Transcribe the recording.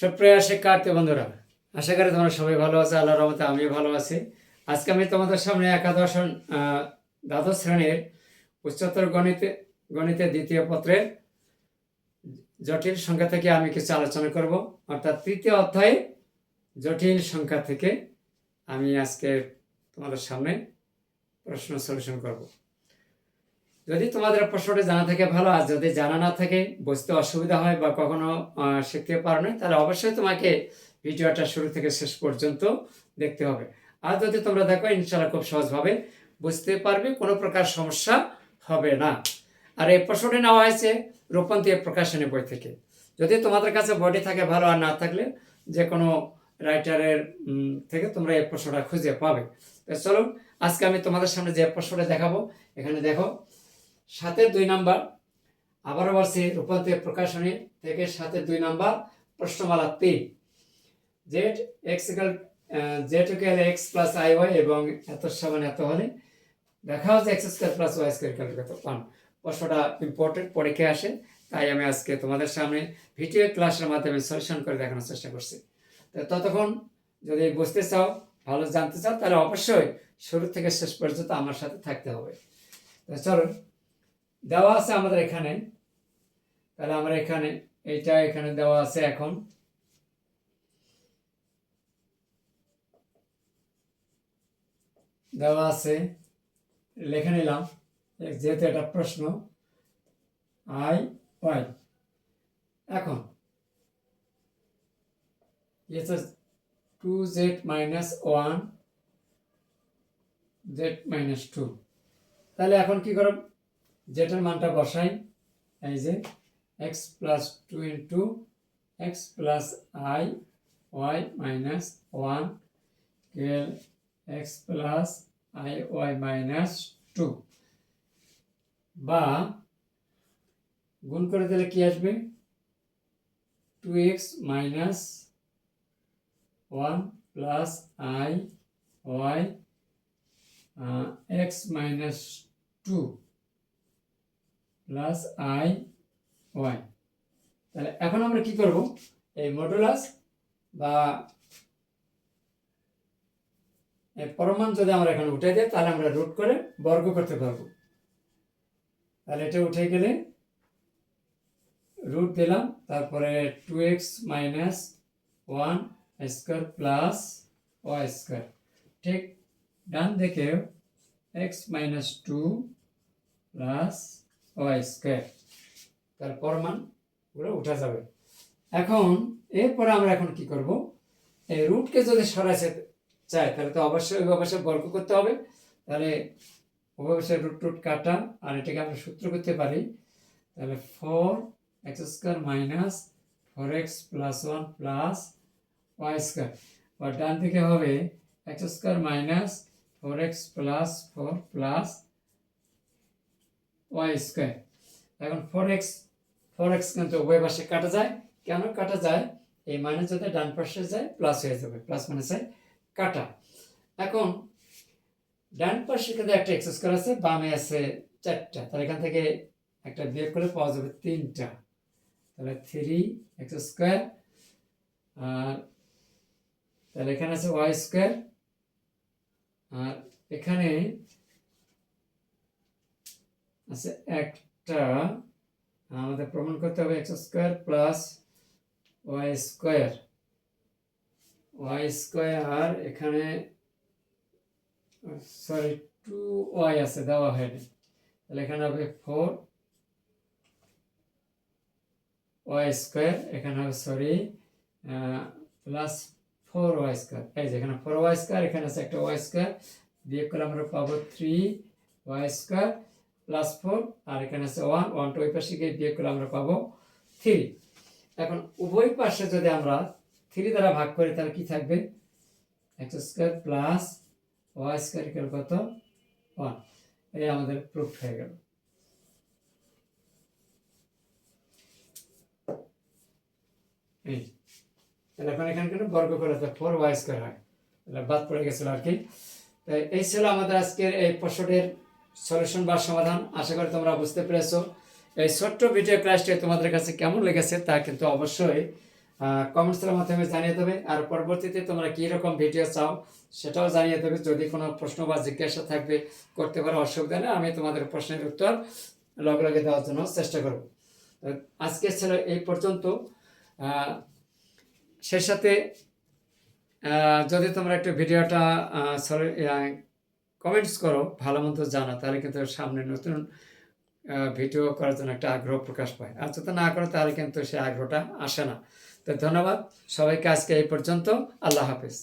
সুপ্রিয় শিক্ষার্থী বন্ধুরা, আশা করি তোমরা সবাই ভালো আছো। আল্লাহর রহমতে আমিও ভালো আছি। আজকে আমি তোমাদের সামনে দ্বাদশ শ্রেণীর উচ্চতর গণিতের দ্বিতীয় পত্রের জটিল সংখ্যা থেকে আমি কিছু আলোচনা করব। অর্থাৎ তৃতীয় অধ্যায়ে জটিল সংখ্যা থেকে আমি আজকে তোমাদের সামনে প্রশ্ন সলিউশন করব। যদি তোমাদের প্রশ্নটা জানা থাকে ভালো, আর যদি জানা না থাকে, বুঝতে অসুবিধা হয় বা কখনো শিখতে পারো না, তাহলে অবশ্যই তোমাকে ভিডিওটা শুরু থেকে শেষ পর্যন্ত দেখতে হবে। আর যদি তোমরা দেখো, ইনশাআল্লাহ খুব সহজভাবে বুঝতে পারবে, কোনো প্রকার সমস্যা হবে না। আর এই প্রশ্নটি নেওয়া হয়েছে রূপন্তি প্রকাশনী বই থেকে। যদি তোমাদের কাছে বইটি থাকে ভালো, আর না থাকলে যে কোনো রাইটারের থেকে তোমরা এই প্রশ্নটা খুঁজে পাবে। তো চলো, আজকে আমি তোমাদের সামনে যে প্রশ্নটা দেখাবো, এখানে দেখো 7-এর 2 নাম্বার। আবারও বলছি, রূপান্তর প্রকাশনী থেকে 7-এর 2 নাম্বার প্রশ্নমালা 3। Z X plus I Y এবং এত সমান এত হলে দেখা হচ্ছে X square plus Y square কত পান। প্রশ্নটা ইম্পর্টেন্ট, পরীক্ষায় আসে, তাই আমি আজকে তোমাদের সামনে ভিডিও ক্লাসের মাধ্যমে সলিউশন করে দেখানোর চেষ্টা করছি। তো ততক্ষণ যদি বুঝতে চাও, ভালো জানতে চাও, তাহলে অবশ্যই শুরু থেকে শেষ পর্যন্ত আমার সাথে থাকতে হবে। তো চলো, দেওয়া আছে আমাদের এখানে, তাহলে আমরা এখানে দেওয়া আছে। এখন দেওয়া আছে, লিখে নিলাম, যেহেতু এটা প্রশ্ন। আই ওয়াই এখন 2z minus 1 z minus 2। তাহলে এখন কি করব, জেটার মানটা বসাই। এই যে x plus 2 into x plus I y minus 1 x plus I y minus 2, বা গুণ করে দিলে কি আসবে, 2x minus 1 plus I y x minus 2 plus I Y. তাহলে এখন আমরা কি করব, এই মডুলাস বা পরমান যদি আমরা এখানে উঠে দিই, তাহলে আমরা রুট করে বর্গ করতে পারবো। তাহলে এটা উঠে গেলে রুট দিলাম, তারপরে 2x minus 1 square plus Y square. ঠিক ডান দিকে x minus 2 plus Y square, তার পরমাণগুলো উঠা যাবে। এখন এরপরে আমরা এখন কি করব, এই রুটকে যদি সরাইতে চাই, তাহলে তো অবশ্যই বর্গ করতে হবে। তাহলে অবশ্যই রুট কাটা, আর এটাকে আমরা সূত্র করতে পারি। তাহলে 4x square minus 4x plus 1 plus Y square, বা ডান দিকে হবে x square minus 4x plus 4 plus Y square. এখন 4x কিন্তু উভয় পাশে কাটা যায়। কেন কাটা যায়, এই মাইনাস যদি ডান পাশে যায় প্লাস হয়ে যাবে, প্লাস মাইনাসে কাটা। এখন ডান পাশে কিন্তু একটা এক্স স্কোয়ার আছে, বামে আছে 4টা, তাহলে এখান থেকে একটা বিয়োগ করলে পাওয়া যাবে 3টা। তাহলে 3x স্কোয়ার, আর তাহলে এখানে আছে ওয়াই স্কোয়ার, আর এখানে আছে একটা, আমাদের প্রমাণ করতে হবে X square plus Y square. Y square এখানে সরি 2y আছে, দেওয়া হয়নি, তাহলে এখানে হবে 4y স্কোয়ার, এখানে হবে প্লাস 4y স্কোয়ার। এই যে এখানে 4y স্কোয়ার, এখানে আছে একটা ওয়াই স্কোয়ার, বিয়োগ করলে আমরা পাবো 3y স্কোয়ার প্লাস 4, আর এখানে আছে 1 টু ওই পাশে গিয়ে বিয়োগ করলে আমরা পাবো 3। এখন উভয় পাশে যদি আমরা 3 দ্বারা ভাগ করি, তাহলে কি থাকবে, X square plus Y square equal কত, 1। এই আমাদের প্রুফ হয়ে গেল। এখন এখানে কিন্তু বর্গ করে 4y স্কোয়ার হয়, তাহলে বাদ পড়ে গেছিল আর কি। তাই এই ছিল আমাদের আজকের এই প্রশ্নটির সলিউশন বা সমাধান। আশা করি তোমরা বুঝতে পেরেছো। এই ছোট্ট ভিডিও ক্লাসটি তোমাদের কাছে কেমন লেগেছে তা কিন্তু অবশ্যই কমেন্টসের মাধ্যমে জানিয়ে দেবে। আর পরবর্তীতে তোমরা কী রকম ভিডিও চাও সেটাও জানিয়ে দেবে। যদি কোনো প্রশ্ন বা জিজ্ঞাসা থাকবে করতে পারো, অসুবিধা নেই, আমি তোমাদের প্রশ্নের উত্তর লগে লগে দেওয়ার জন্য চেষ্টা করব। আজকে ছিল এই পর্যন্ত। সেই সাথে যদি তোমরা একটু ভিডিওটা কমেন্টস করো, ভালো মন্দ জানা, তাহলে কিন্তু সামনে নতুন ভিডিও করার জন্য একটা আগ্রহ প্রকাশ পায়। আর যদি না করো তাহলে কিন্তু সেই আগ্রহটা আসে না। তো ধন্যবাদ সবাইকে, আজকে এই পর্যন্ত। আল্লাহ হাফেজ।